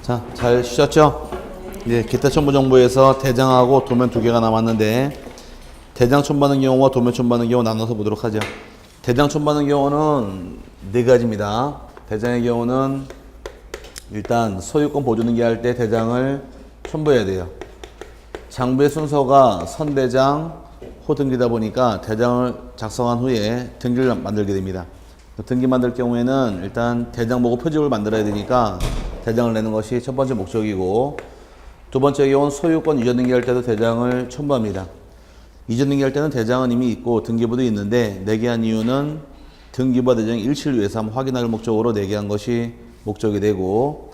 자, 잘 쉬셨죠? 이제 기타 첨부 정보에서 대장하고 도면 두 개가 남았는데 대장 첨부하는 경우와 도면 첨부하는 경우 나눠서 보도록 하죠. 대장 첨부하는 경우는 네 가지입니다. 대장의 경우는 일단 소유권 보조등기 할 때 대장을 첨부해야 돼요. 장부의 순서가 선대장, 호등기다 보니까 대장을 작성한 후에 등기를 만들게 됩니다. 등기 만들 경우에는 일단 대장 보고 표집을 만들어야 되니까 대장을 내는 것이 첫 번째 목적이고, 두 번째 경우는 소유권 이전 등기할 때도 대장을 첨부합니다. 이전 등기할 때는 대장은 이미 있고 등기부도 있는데 내게 한 이유는 등기부와 대장의 일치를 위해서 한번 확인할 목적으로 내게 한 것이 목적이 되고,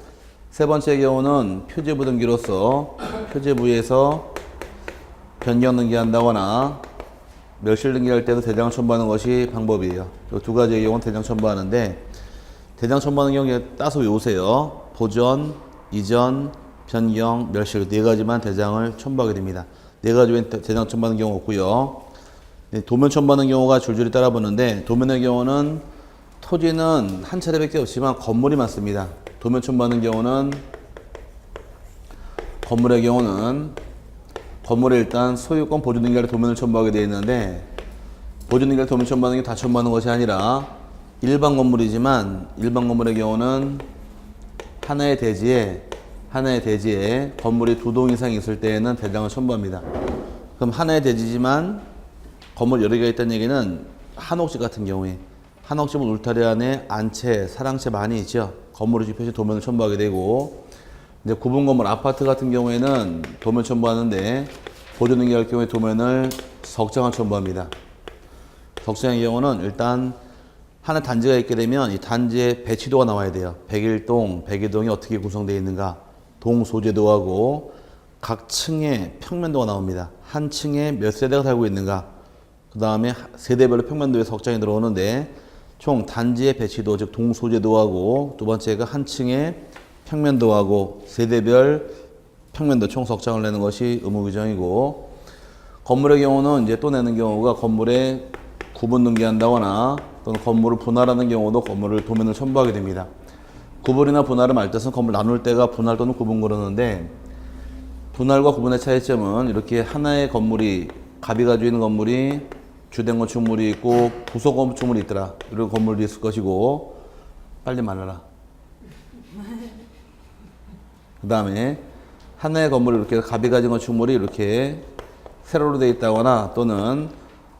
세 번째 경우는 표제부 등기로서 표제부에서 변경 등기한다거나 멸실 등기할 때도 대장을 첨부하는 것이 방법이에요. 이 두 가지의 경우는 대장 첨부하는데, 대장 첨부하는 경우에 따서 외우세요. 보전, 이전, 변경, 멸실 네 가지만 대장을 첨부하게 됩니다. 네 가지 외엔 대장 첨부하는 경우 없고요. 도면 첨부하는 경우가 줄줄이 따라붙는데, 도면의 경우는 토지는 한 차례밖에 없지만 건물이 많습니다. 도면 첨부하는 경우는 건물에 일단 소유권 보존등기할 도면을 첨부하게 되어 있는데, 보존등기할 도면 첨부하는 게 다 첨부하는 것이 아니라 일반 건물이지만 일반 건물의 경우는 하나의 대지에 건물이 두 동 이상 있을 때에는 대장을 첨부합니다. 그럼 하나의 대지지만 건물 여러 개가 있다는 얘기는 한옥집 같은 경우에, 한옥집은 울타리 안에 안채, 사랑채 많이 있죠. 건물의 주표시 도면을 첨부하게 되고, 이제 구분 건물 아파트 같은 경우에는 도면 첨부하는데 보존등기할 경우에 도면을 석장을 첨부합니다. 석장의 경우는 일단 하나 단지가 있게 되면 이 단지의 배치도가 나와야 돼요. 101동, 102동이 어떻게 구성되어 있는가, 동 소재도하고 각 층의 평면도가 나옵니다. 한 층에 몇 세대가 살고 있는가, 그 다음에 세대별로 평면도에 석장이 들어오는데 총 단지의 배치도, 즉 동 소재도하고 두 번째가 한 층의 평면도하고 세대별 평면도 총 석장을 내는 것이 의무 규정이고, 건물의 경우는 이제 또 내는 경우가 건물에 구분 등기한다거나 또는 건물을 분할하는 경우도 건물을 도면을 첨부하게 됩니다. 구분이나 분할을 말 뜻은 건물 나눌 때가 분할 또는 구분 그러는데, 분할과 구분의 차이점은 이렇게 하나의 건물이 갑이 가지고 있는 건물이 주된 건축물이 있고 부속 건축물이 있더라, 이런 건물이 있을 것이고, 빨리 말하라. 그 다음에 하나의 건물이 이렇게 갑이 가진 건축물이 이렇게 세로로 되어 있다거나 또는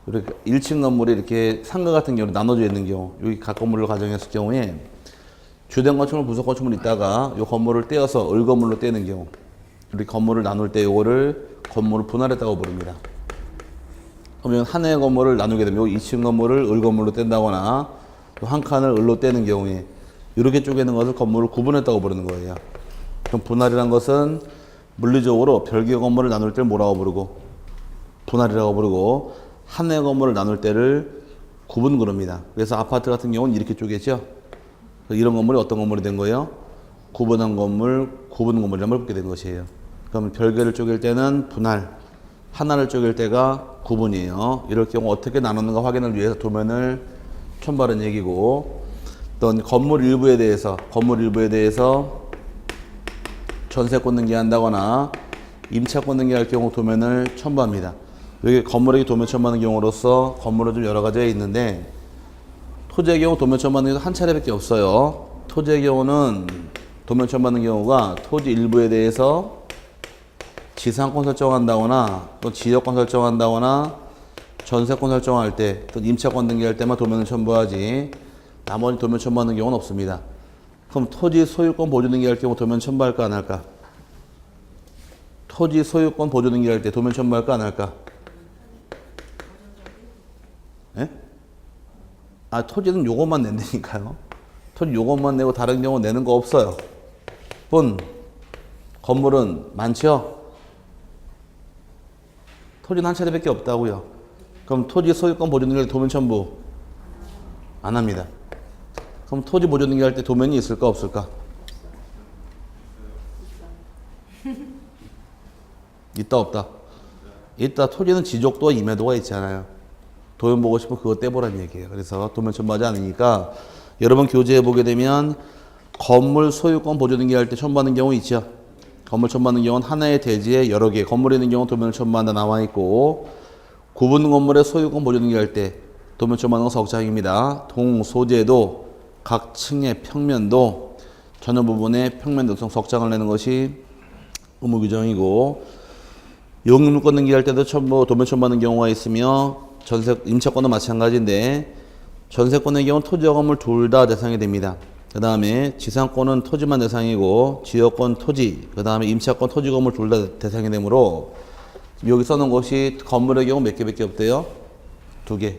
이렇게 1층 건물이 이렇게 상가 같은 경우로 나눠져 있는 경우, 여기 각 건물로 가정했을 경우에 주된 건축물, 부속 건축물이 있다가 이 건물을 떼어서 을 건물로 떼는 경우, 이렇게 건물을 나눌 때 요거를 건물을 분할했다고 부릅니다. 그러면 하나의 건물을 나누게 되면 2층 건물을 을 건물로 뗀다거나 또 한 칸을 을로 떼는 경우에 이렇게 쪼개는 것을 건물을 구분했다고 부르는 거예요. 그럼 분할이란 것은 물리적으로 별개 건물을 나눌 때를 뭐라고 부르고 분할이라고 부르고, 하나의 건물을 나눌 때를 구분 그럽니다. 그래서 아파트 같은 경우는 이렇게 쪼개죠. 이런 건물이 어떤 건물이 된 거예요? 구분한 건물, 구분 건물이라고 붙게 된 것이에요. 그럼 별개를 쪼갤 때는 분할, 하나를 쪼갤 때가 구분이에요. 이럴 경우 어떻게 나누는가 확인을 위해서 도면을 첨부하는 얘기고, 또 건물 일부에 대해서 전세권 등기한다거나 임차권 등기할 경우 도면을 첨부합니다. 여기 건물에게 도면 첨부하는 경우로서 건물은 좀 여러 가지가 있는데, 토지의 경우 도면 첨부하는 경우도 한 차례밖에 없어요. 토지의 경우는 도면 첨부하는 경우가 토지 일부에 대해서 지상권 설정한다거나 또 지역권 설정한다거나 전세권 설정할 때 또 임차권 등기할 때만 도면을 첨부하지 나머지 도면 첨부하는 경우는 없습니다. 그럼 토지 소유권 보조 등기할 경우 도면 첨부할까 안 할까? 토지 소유권 보조 등기할 때 도면 첨부할까 안 할까? 예? 토지는 요것만 낸다니까요. 토지 요것만 내고 다른 경우 내는 거 없어요. 건물은 많죠? 토지는 한 차례밖에 없다고요. 그럼 토지 소유권 보존 등기할 때 도면 첨부 안 합니다. 그럼 토지 보존 등기할 때 도면이 있을까 없을까? 있다 없다? 있다. 토지는 지적도와 임야도가 있잖아요. 도면 보고 싶으면 그거 떼보라는 얘기예요. 그래서 도면 첨부하지 않으니까 여러분 교재에 보게 되면 건물 소유권 보조 등기할 때 첨부하는 경우 있죠. 건물 첨부하는 경우는 하나의 대지에 여러 개, 건물에 있는 경우 도면을 첨부한다 나와 있고, 구분 건물의 소유권 보조 등기할 때 도면 첨부하는 건 석장입니다. 동소재도 각 층의 평면도 전원 부분의 평면 등성 석장을 내는 것이 의무 규정이고, 용익물권 등기할 때도 도면 첨부하는 경우가 있으며, 임차권도 마찬가지인데 전세권의 경우는 토지와 건물 둘 다 대상이 됩니다. 그 다음에 지상권은 토지만 대상이고 지역권 토지, 그 다음에 임차권 토지 건물 둘 다 대상이 되므로 여기 써놓은 것이 건물의 경우 몇 개밖에 없대요? 2개.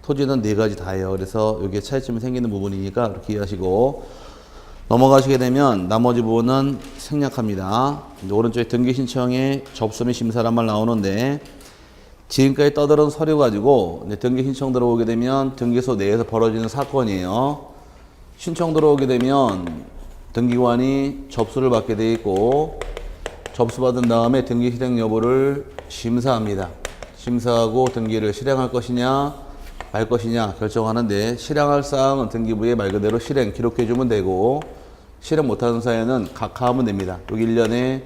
토지는 4가지 다예요. 그래서 여기에 차이점이 생기는 부분이니까 그렇게 이해하시고 넘어가시게 되면 나머지 부분은 생략합니다. 오른쪽에 등기 신청에 접수 및 심사란 말 나오는데 지금까지 떠들은 서류 가지고 등기 신청 들어오게 되면 등기소 내에서 벌어지는 사건이에요. 신청 들어오게 되면 등기관이 접수를 받게 돼 있고 접수받은 다음에 등기 실행 여부를 심사합니다. 심사하고 등기를 실행할 것이냐 말 것이냐 결정하는데 실행할 사항은 등기부에 말 그대로 실행 기록해 주면 되고 실행 못하는 사연은 각하하면 됩니다. 여기 1년의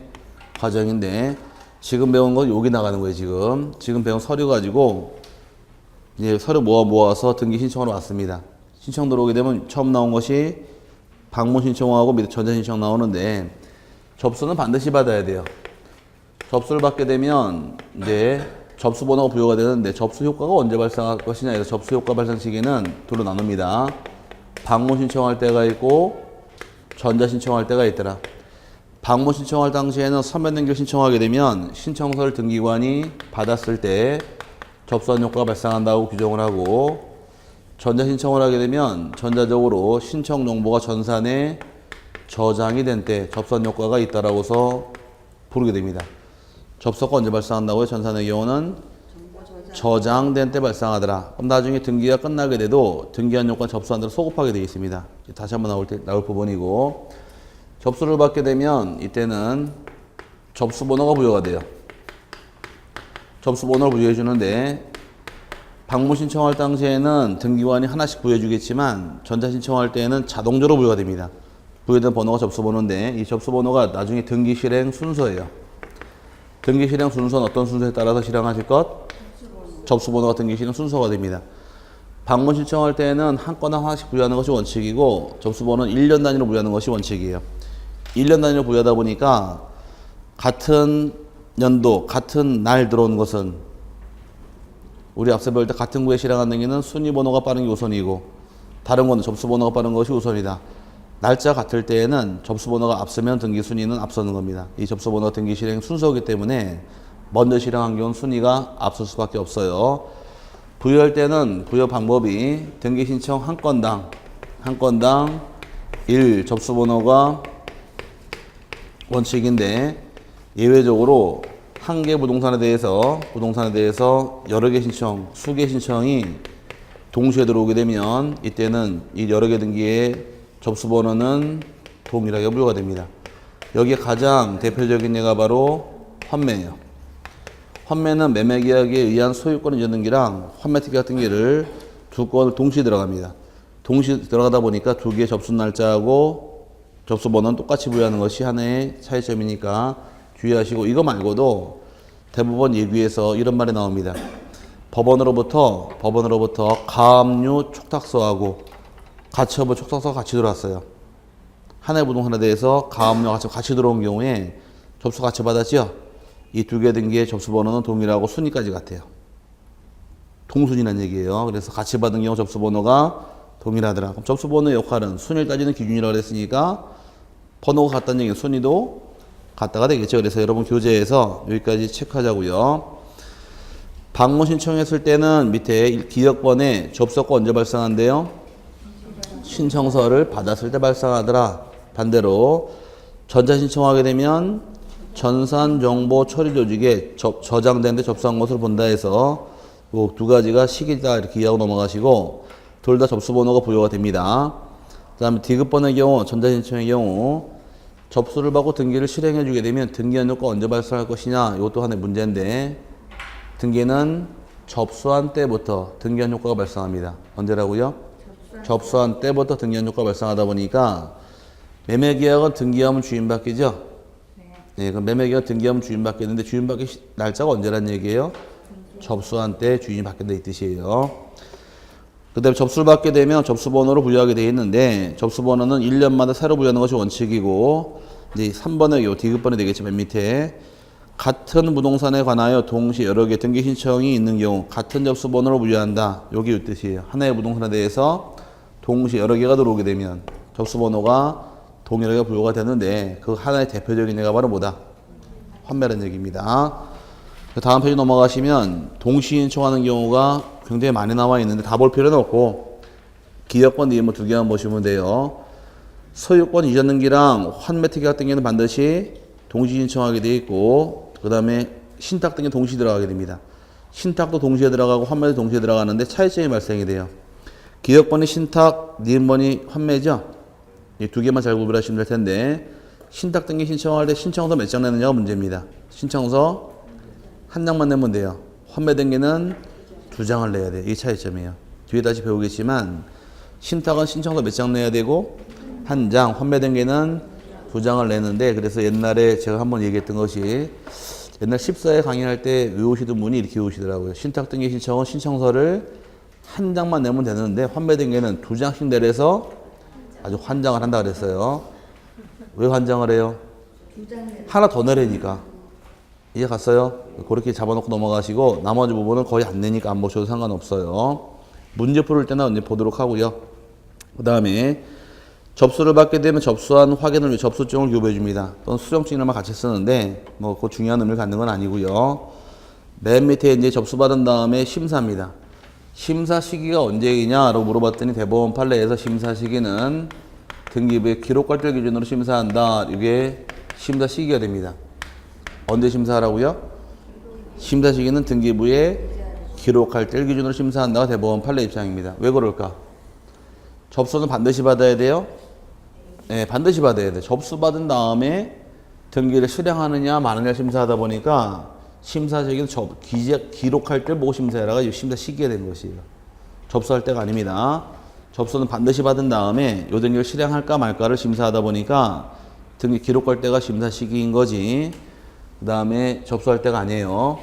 과정인데 지금 배운 건 여기 나가는 거예요. 지금 배운 서류 가지고 이제 서류 모아서 등기 신청으로 왔습니다. 신청 들어오게 되면 처음 나온 것이 방문 신청하고 밑에 전자 신청 나오는데 접수는 반드시 받아야 돼요. 접수를 받게 되면 이제 접수 번호가 부여가 되는데 접수 효과가 언제 발생할 것이냐 해서 접수 효과 발생 시기는 둘로 나눕니다. 방문 신청할 때가 있고 전자 신청할 때가 있더라. 방문 신청할 당시에는 서면 등기를 신청하게 되면 신청서를 등기관이 받았을 때 접수한 효과가 발생한다고 규정을 하고 전자 신청을 하게 되면 전자적으로 신청 정보가 전산에 저장이 된 때 접수한 효과가 있다라고서 부르게 됩니다. 접수가 언제 발생한다고요? 전산의 경우는 저장된 때 발생하더라. 그럼 나중에 등기가 끝나게 돼도 등기한 요건 접수한 대로 소급하게 되어 있습니다. 다시 한번 나올 부분이고 접수를 받게 되면 이때는 접수 번호가 부여가 돼요. 접수 번호를 부여해 주는데 방문 신청할 당시에는 등기관이 하나씩 부여해 주겠지만 전자 신청할 때에는 자동적으로 부여가 됩니다. 부여된 번호가 접수 번호인데 이 접수 번호가 나중에 등기 실행 순서예요. 등기 실행 순서는 어떤 순서에 따라서 실행하실 것? 접수 번호가 등기 실행 순서가 됩니다. 방문 신청할 때에는 한 건에 하나씩 부여하는 것이 원칙이고 접수 번호는 1년 단위로 부여하는 것이 원칙이에요. 1년 단위로 부여하다 보니까 같은 연도, 같은 날 들어온 것은 우리 앞서 배울 때 같은 구에 실행한 등기는 순위 번호가 빠른 게 우선이고 다른 거는 접수 번호가 빠른 것이 우선이다. 날짜 같을 때에는 접수 번호가 앞서면 등기 순위는 앞서는 겁니다. 이 접수 번호가 등기 실행 순서이기 때문에 먼저 실행한 경우는 순위가 앞설 수밖에 없어요. 부여할 때는 부여 방법이 등기 신청 한 건당 1 접수 번호가 원칙인데 예외적으로 한 개 부동산에 대해서 여러 개 신청, 수개 신청이 동시에 들어오게 되면 이때는 이 여러 개 등기의 접수 번호는 동일하게 부여가 됩니다. 여기에 가장 대표적인 예가 바로 환매예요. 환매는 매매 계약에 의한 소유권 이전 등기랑 환매 특약 등기를 두 건을 동시에 들어갑니다. 동시에 들어가다 보니까 두 개의 접수 날짜하고 접수 번호는 똑같이 부여하는 것이 하나의 차이점이니까 주의하시고 이거 말고도 대법원 예규에서 이런 말이 나옵니다. 법원으로부터 가압류 촉탁서하고 가처분 촉탁서가 같이 들어왔어요. 하나의 부동산에 대해서 가압류 같이 들어온 경우에 접수 같이 받았죠? 이 두 개 등기의 접수 번호는 동일하고 순위까지 같아요. 동순위라는 얘기예요. 그래서 같이 받은 경우 접수 번호가 동일하더라. 그럼 접수 번호의 역할은 순위를 따지는 기준이라고 했으니까 번호가 같다는 얘기는 순위도 같다가 되겠죠. 그래서 여러분 교재에서 여기까지 체크하자고요. 방문 신청했을 때는 밑에 기억번에 접수가 언제 발생한대요? 신청서를 받았을 때 발생하더라. 반대로 전자 신청하게 되면 전산정보 처리 조직에 저장된 데 접수한 것으로 본다 해서 이 두 가지가 시기다 이렇게 이해하고 넘어가시고 둘 다 접수 번호가 부여가 됩니다. 그 다음에 디귿번의 경우, 전자 신청의 경우 접수를 받고 등기를 실행해 주게 되면 등기한 효과가 언제 발생할 것이냐 이것도 하나의 문제인데 등기는 접수한 때부터 등기한 효과가 발생합니다. 언제라고요? 접수한 때부터 등기한 효과가 발생하다 보니까 매매계약은 등기하면 주인받기죠? 네, 그럼 매매계약 등기하면 주인받겠는데 주인받기 날짜가 언제란 얘기예요? 접수한 때 주인이 받겠다 이 뜻이에요. 그 다음에 접수를 받게 되면 접수번호로 부여하게 되어 있는데 접수번호는 1년마다 새로 부여하는 것이 원칙이고 이제 3번의 요 디귿번이 되겠죠. 맨 밑에 같은 부동산에 관하여 동시에 여러 개 등기 신청이 있는 경우 같은 접수번호로 부여한다. 여기 이 뜻이에요. 하나의 부동산에 대해서 동시에 여러 개가 들어오게 되면 접수번호가 동일하게 부여가 되는데 그 하나의 대표적인 예가 바로 뭐다? 환매라는 얘기입니다. 다음 페이지 넘어가시면 동시 신청하는 경우가 굉장히 많이 나와 있는데 다 볼 필요는 없고 기업권 이름 두 개만 보시면 돼요. 소유권 이전 등기랑 환매 특약 등기는 반드시 동시 신청하게 되어 있고 그 다음에 신탁 등기 동시 들어가게 됩니다. 신탁도 동시에 들어가고 환매도 동시에 들어가는데 차이점이 발생이 돼요. 기업권이 신탁, 니은번이 환매죠. 이 두 개만 잘 구별하시면 될 텐데 신탁 등기 신청할 때 신청서 몇 장 내느냐가 문제입니다. 신청서 한 장만 내면 돼요. 환매 등기는 두 장을 내야 돼요. 이 차이점이에요. 뒤에 다시 배우겠지만 신탁은 신청서 몇 장 내야 되고 한 장, 환매 등기는 두 장을 내는데 그래서 옛날에 제가 한번 얘기했던 것이 옛날 14회 강의할 때 외우시던 분이 이렇게 외우시더라고요. 신탁 등기 신청은 신청서를 한 장만 내면 되는데 환매 등기는 두 장씩 내려서 아주 환장을 한다 그랬어요. 왜 환장을 해요? 하나 더 내려니까. 이해 갔어요? 그렇게 잡아놓고 넘어가시고 나머지 부분은 거의 안 내니까 안 보셔도 상관없어요. 문제 풀을 때는 이제 보도록 하고요. 그 다음에 접수를 받게 되면 접수한 확인을 위해 접수증을 교부해 줍니다. 또는 수령증이랑 같이 쓰는데 뭐 그 중요한 의미를 갖는 건 아니고요. 맨 밑에 이제 접수 받은 다음에 심사입니다. 심사 시기가 언제이냐라고 물어봤더니 대법원 판례에서 심사 시기는 등기부의 기록관절 기준으로 심사한다. 이게 심사 시기가 됩니다. 언제 심사하라고요? 심사 시기는 등기부의 기록할 때 기준으로 심사한다가 대법원 판례 입장입니다. 왜 그럴까? 접수는 반드시 받아야 돼요? 네, 반드시 받아야 돼요. 접수 받은 다음에 등기를 실행하느냐 마느냐 심사하다 보니까 심사 시기는 기록할 때 보고 심사해라가 심사 시기가 된 것이에요. 접수할 때가 아닙니다. 접수는 반드시 받은 다음에 요 등기를 실행할까 말까를 심사하다 보니까 등기 기록할 때가 심사 시기인 거지. 그 다음에 접수할 때가 아니에요.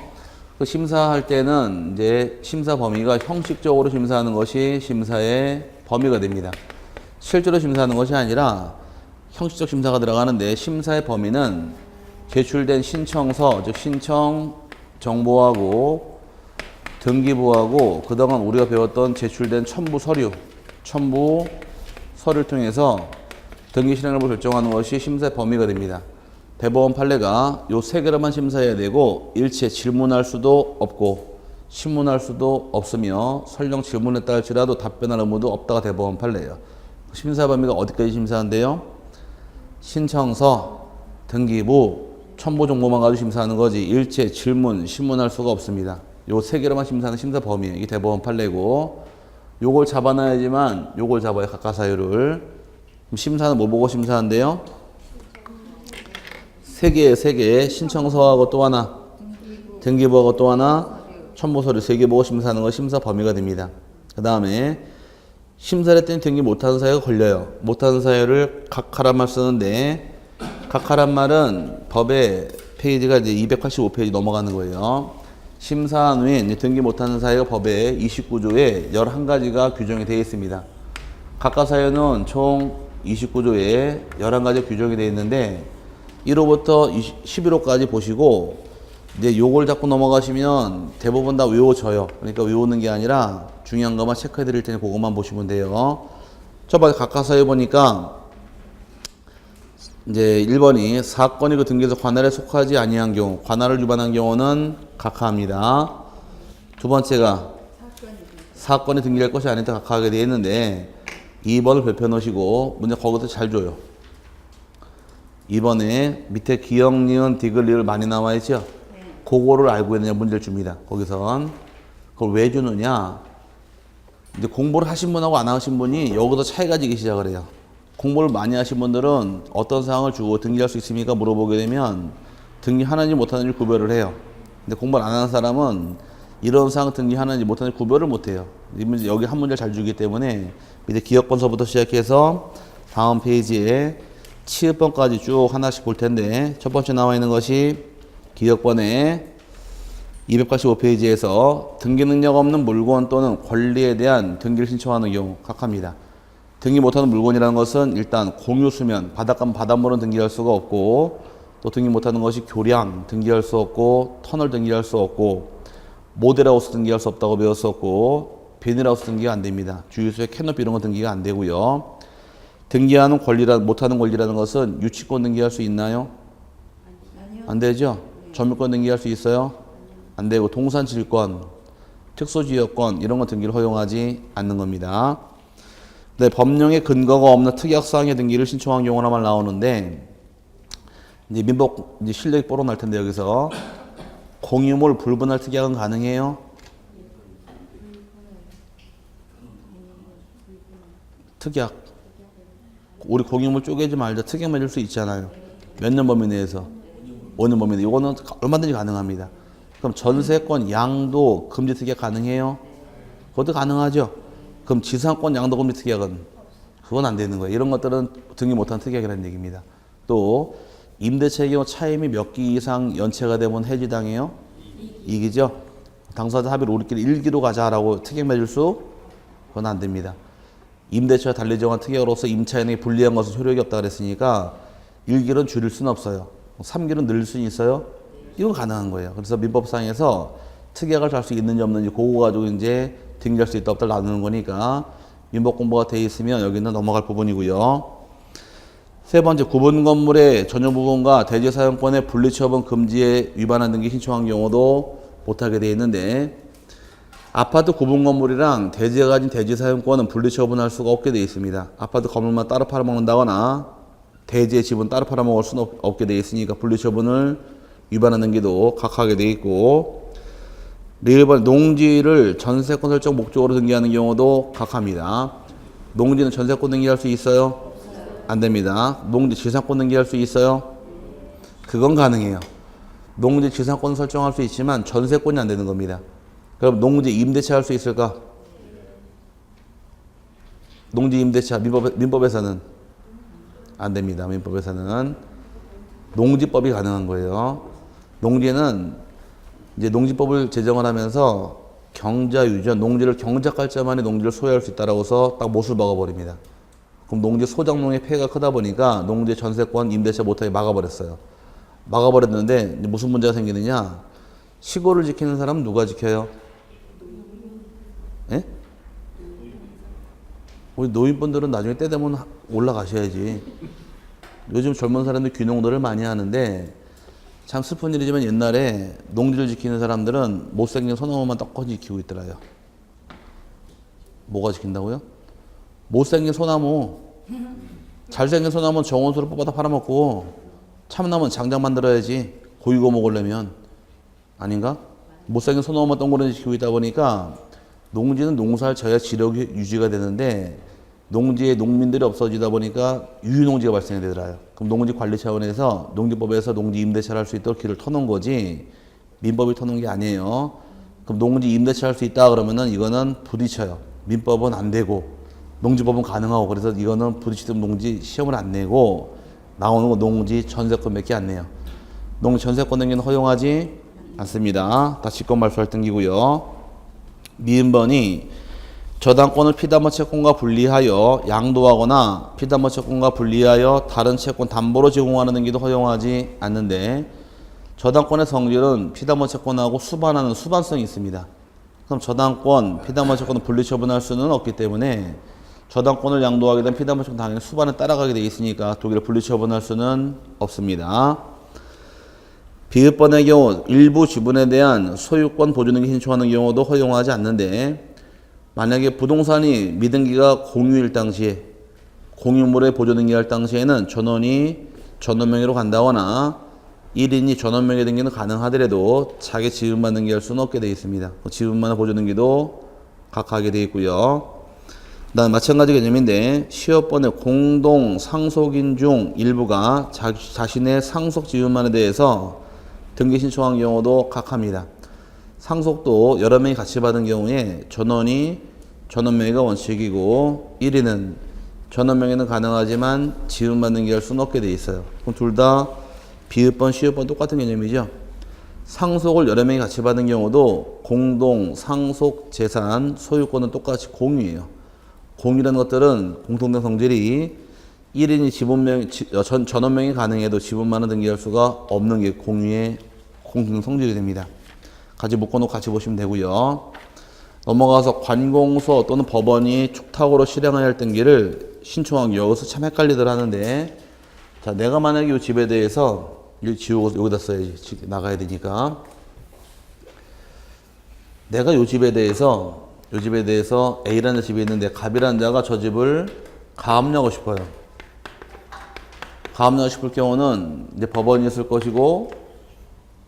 그 심사할 때는 이제 심사 범위가 형식적으로 심사하는 것이 심사의 범위가 됩니다. 실제로 심사하는 것이 아니라 형식적 심사가 들어가는데 심사의 범위는 제출된 신청서, 즉 신청 정보하고 등기부하고 그동안 우리가 배웠던 제출된 첨부 서류를 통해서 등기 실행 여부를 결정하는 것이 심사의 범위가 됩니다. 대법원 판례가 요 세 개로만 심사해야 되고 일체 질문할 수도 없고 신문할 수도 없으며 설령 질문했다 할지라도 답변할 의무도 없다가 대법원 판례예요. 심사 범위가 어디까지 심사한대요? 신청서, 등기부, 첨부 정보만 가지고 심사하는 거지 일체 질문, 신문할 수가 없습니다. 요 세 개로만 심사하는 심사 범위예요. 이게 대법원 판례고 요걸 잡아놔야지만 요걸 잡아요. 각각사유를. 심사는 뭐 보고 심사한대요? 세 개. 신청서하고 또 하나, 등기부하고 또 하나, 첨부서류 세 개 보고 심사하는 거 심사 범위가 됩니다. 그 다음에 심사를 했더니 등기 못하는 사유가 걸려요. 못하는 사유를 각하란 말 쓰는데 각하란 말은 법의 페이지가 이제 285페이지 넘어가는 거예요. 심사한 후에 등기 못하는 사유가 법의 29조에 11가지가 규정이 되어 있습니다. 각하 사유는 총 29조에 11가지 규정이 되어 있는데 1호부터 11호까지 보시고 이제 요걸 잡고 넘어가시면 대부분 다 외워져요. 그러니까 외우는 게 아니라 중요한 것만 체크해 드릴 테니 그것만 보시면 돼요. 저번에 각하 사유 보니까 이제 1번이 사건이 그 등기에서 관할에 속하지 아니한 경우, 관할을 위반한 경우는 각하합니다. 두 번째가 사건이 등기할 것이 아닐 때 각하하게 되어 있는데 2번을 별표 넣으시고 문제 거기서 잘 줘요. 2번에 밑에 기역, 니은, 디귿, 리을 많이 나와 있죠? 그거를 알고 있느냐 문제를 줍니다. 거기선 그걸 왜 주느냐? 이제 공부를 하신 분하고 안 하신 분이 여기서 차이가 지기 시작을 해요. 공부를 많이 하신 분들은 어떤 사항을 주고 등기할 수 있습니까? 물어보게 되면 등기하는지 못하는지 구별을 해요. 근데 공부를 안 하는 사람은 이런 사항 등기하는지 못하는지 구별을 못해요. 여기 한 문제를 잘 주기 때문에 밑에 기업번서부터 시작해서 다음 페이지에 취업번까지 쭉 하나씩 볼 텐데 첫 번째 나와 있는 것이 기업번의 285페이지에서 등기 능력 없는 물건 또는 권리에 대한 등기를 신청하는 경우 각합니다. 등기 못하는 물건이라는 것은 일단 공유수면, 바닷물은 등기할 수가 없고, 또 등기 못하는 것이 교량 등기할 수 없고, 터널 등기할 수 없고, 모델하우스 등기할 수 없다고 배웠었고, 비닐하우스 등기가 안 됩니다. 주유소에 캐노피 이런 거 등기가 안 되고요. 등기하는 못하는 권리라는 것은 유치권 등기할 수 있나요? 안 되죠? 점유권 등기할 수 있어요? 안 되고, 동산질권, 특수지역권 이런 거 등기를 허용하지 않는 겁니다. 네, 법령의 근거가 없는 특약사항의 등기를 신청한 경우라만 나오는데, 이제 민법 이제 실력이 뽀록 날 텐데 여기서 공유물 불분할 특약은 가능해요? 특약. 우리 공유물 쪼개지 말자 특약만 줄 수 있잖아요. 몇 년 범위 내에서? 5년 범위 내. 이거는 얼마든지 가능합니다. 그럼 전세권 양도 금지 특약 가능해요? 그것도 가능하죠. 그럼 지상권 양도 금지 특약은 그건 안 되는 거예요. 이런 것들은 등기 못한 특약이라는 얘기입니다. 또 임대차의 경우 차임이 몇 기 이상 연체가 되면 해지당해요? 2기죠. 당사자 합의로 우리끼리 1기로 가자라고 특약 맺을 수? 그건 안 됩니다. 임대차와 달리 정한 특약으로서 임차인에게 불리한 것은 효력이 없다 그랬으니까 1기는 줄일 수는 없어요. 3기는 늘릴 수는 있어요? 이건 가능한 거예요. 그래서 민법상에서 특약을 할 수 있는지 없는지 그거 가지고 이제 등기할 수 있다 없다 나누는 거니까 민법 공부가 돼 있으면 여기는 넘어갈 부분이고요. 세 번째, 구분 건물의 전용 부분과 대지 사용권의 분리 처분 금지에 위반한 등기 신청한 경우도 못하게 돼 있는데 아파트 구분 건물이랑 대지가 가진 대지 사용권은 분리 처분할 수가 없게 돼 있습니다. 아파트 건물만 따로 팔아먹는다거나 대지의 집은 따로 팔아먹을 수는 없게 돼 있으니까 분리 처분을 위반한 등기도 각하게 돼 있고 1번 농지를 전세권 설정 목적으로 등기하는 경우도 각합니다. 농지는 전세권 등기할 수 있어요? 안 됩니다. 농지 지상권 등기할 수 있어요? 그건 가능해요. 농지 지상권 설정할 수 있지만 전세권이 안 되는 겁니다. 그럼 농지 임대차 할 수 있을까? 농지 임대차 민법에서는 안 됩니다. 민법에서는 농지법이 가능한 거예요. 농지는 이제 농지법을 제정을 하면서 경자유전, 농지를 경작할 자만이 농지를 소유할 수 있다라고 해서 딱 못을 박아버립니다. 그럼 농지 소작농의 폐해가 크다 보니까 농지 전세권 임대차 못하게 막아버렸어요. 막아버렸는데 이제 무슨 문제가 생기느냐? 시골을 지키는 사람은 누가 지켜요? 예? 우리 노인분들은 나중에 때 되면 올라가셔야지. 요즘 젊은 사람들 귀농들을 많이 하는데 참 슬픈 일이지만 옛날에 농지를 지키는 사람들은 못생긴 소나무만 떡하니 지키고 있더라요. 뭐가 지킨다고요? 못생긴 소나무. 잘생긴 소나무는 정원수로 뽑아다 팔아먹고 참나무는 장작 만들어야지 고이고 먹으려면. 아닌가? 못생긴 소나무만 동그랗게 지키고 있다 보니까 농지는 농사를 져야 지력이 유지가 되는데 농지에 농민들이 없어지다 보니까 유유농지가 발생이 되더라요. 그럼 농지 관리 차원에서 농지법에서 농지 임대차를 할 수 있도록 길을 터놓은 거지 민법이 터놓은 게 아니에요. 그럼 농지 임대차 할 수 있다 그러면은 이거는 부딪혀요. 민법은 안 되고 농지법은 가능하고 그래서 이거는 부딪히던 농지 시험을 안 내고 나오는 거 농지 전세권 몇 개 안 내요. 농지 전세권 등기는 허용하지 않습니다. 다 직권 말소할 등기고요. 미음번이 저당권을 피담보 채권과 분리하여 양도하거나 피담보 채권과 분리하여 다른 채권 담보로 제공하는 등기도 허용하지 않는데 저당권의 성질은 피담보 채권하고 수반하는 수반성이 있습니다. 그럼 저당권, 피담보 채권을 분리 처분할 수는 없기 때문에 저당권을 양도하게 된 피담보 채권 당연히 수반에 따라가게 돼 있으니까 두 개를 분리 처분할 수는 없습니다. 비읍번의 경우 일부 지분에 대한 소유권 보존 등기 신청하는 경우도 허용하지 않는데 만약에 부동산이 미등기가 공유일 당시에 공유물에 보존 등기할 당시에는 전원이 전원 명의로 간다거나 1인이 전원 명의 등기는 가능하더라도 자기 지분만 등기할 수는 없게 되어 있습니다. 지분만 보존 등기도 각하게 되어 있고요. 그다음 마찬가지 개념인데 시업번의 공동 상속인 중 일부가 자신의 상속 지분만에 대해서 등기 신청한 경우도 각합니다. 상속도 여러 명이 같이 받은 경우에 전원명의가 원칙이고 1위는 전원명의는 가능하지만 지분받는 게 할 수는 없게 돼 있어요. 그럼 둘 다 비읍번, 시읍번 똑같은 개념이죠. 상속을 여러 명이 같이 받은 경우도 공동, 상속, 재산, 소유권은 똑같이 공유예요. 공유라는 것들은 공통된 성질이 1인이 전원명이 가능해도 지분만은 등기할 수가 없는 게 공유의 공통된 성질이 됩니다. 같이 묶어놓고 같이 보시면 되고요. 넘어가서 관공서 또는 법원이 축탁으로 실행해야 할 등기를 신청한 경우 여기서 참 헷갈리들 하는데, 자, 내가 만약에 이 집에 대해서 이 지우고 여기다 써야지 나가야 되니까, 내가 이 집에 대해서 A라는 집이 있는데 갑이라는 자가 저 집을 가압류하고 싶어요. 가압류하고 싶을 경우는 이제 법원이 있을 것이고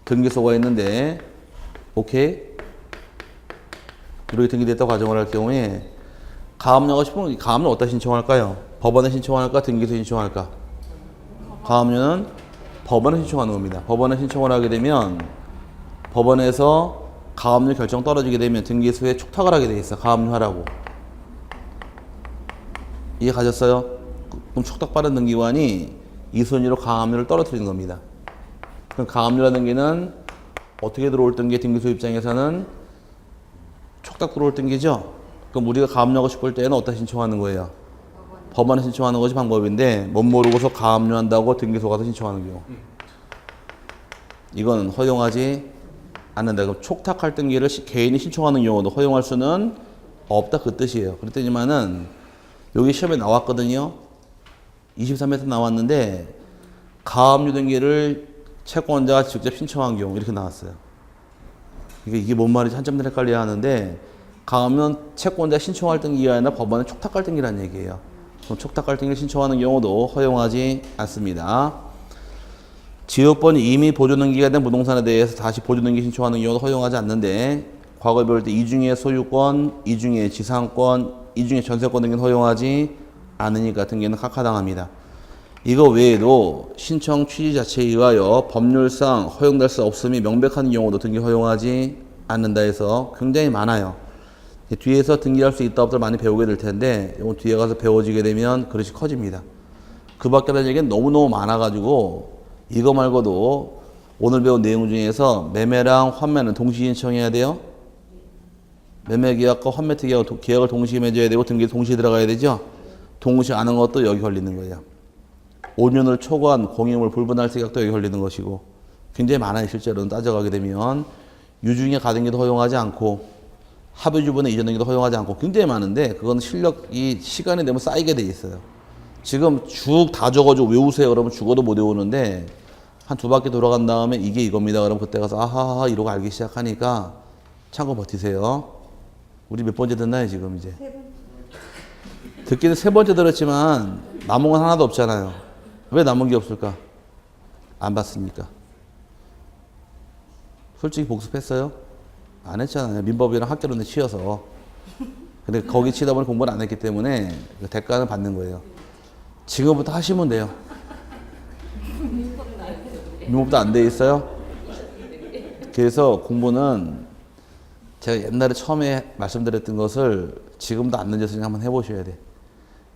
등기소가 있는데, 오케이? 이렇게 등기됐다고 가정을 할 경우에 가압류하고 싶으면 가압류 어디다 신청할까요? 법원에 신청할까? 등기소에 신청할까? 가압류는 법원에 신청하는 겁니다. 법원에 신청을 하게 되면 법원에서 가압류 결정 떨어지게 되면 등기소에 촉탁을 하게 돼 있어. 가압류 하라고. 이해 가셨어요? 그럼 촉탁받은 등기관이 이 순위로 가압류를 떨어뜨리는 겁니다. 그럼 가압류라는 등기는 어떻게 들어올 등기? 등기소 입장에서는 촉탁 들어올 등기죠? 그럼 우리가 가압류하고 싶을 때는 어디다 신청하는 거예요? 법원에 신청하는 것이 방법인데 못 모르고서 가압류한다고 등기소 가서 신청하는 경우, 이건 허용하지 않는다. 그럼 촉탁할 등기를 개인이 신청하는 경우도 허용할 수는 없다, 그 뜻이에요. 그랬더니만은 여기 시험에 나왔거든요. 23에서 나왔는데 가압류 등기를 채권자가 직접 신청한 경우 이렇게 나왔어요. 이게 뭔 말인지 한참 헷갈려야 하는데, 가압류는 채권자 신청할 등기가 아니라 법원에 촉탁할 등기라는 얘기예요. 그럼 촉탁할 등기를 신청하는 경우도 허용하지 않습니다. 지역번이 이미 보존등기가 된 부동산에 대해서 다시 보존등기 신청하는 경우도 허용하지 않는데, 과거에 배울 때 이중의 소유권, 이중의 지상권, 이중의 전세권 등기는 허용하지 않으니까 등기는 각하당합니다. 이거 외에도 신청 취지 자체에 의하여 법률상 허용될 수 없음이 명백한 경우도 등기 허용하지 않는다 해서 굉장히 많아요. 뒤에서 등기할 수 있다 없다 많이 배우게 될 텐데, 이거 뒤에 가서 배워지게 되면 그릇이 커집니다. 그 밖에는 얘기는 너무너무 많아가지고 이거 말고도 오늘 배운 내용 중에서 매매랑 환매는 동시에 신청해야 돼요. 매매계약과 환매특계약을 동시에 맺어야 되고 등기 동시에 들어가야 되죠. 동시에 아는 것도 여기 걸리는 거예요. 5년을 초과한 공유물 불분할세 계약도 여기 걸리는 것이고, 굉장히 많아요. 실제로는 따져가게 되면 유중에 가등기도 허용하지 않고 합의주분의 이전 등기도 허용하지 않고 굉장히 많은데, 그건 실력이 시간이 되면 쌓이게 돼 있어요. 지금 쭉 다 적어주고 외우세요 그러면 죽어도 못 외우는데, 한 두 바퀴 돌아간 다음에 이게 이겁니다 그러면 그때 가서 아하하 이러고 알기 시작하니까 참고 버티세요. 우리 몇 번째 듣나요 지금 이제? 듣기는 세 번째 들었지만 남은 건 하나도 없잖아요. 왜 남은 게 없을까? 안 봤으니까. 솔직히 복습했어요? 안 했잖아요. 민법이랑 학개론에 치여서. 근데 거기 치다 보니 공부를 안 했기 때문에 그 대가는 받는 거예요. 지금부터 하시면 돼요. 민법도 안 돼 있어요? 그래서 공부는 제가 옛날에 처음에 말씀드렸던 것을 지금도 안 늦었으니 한번 해보셔야 돼.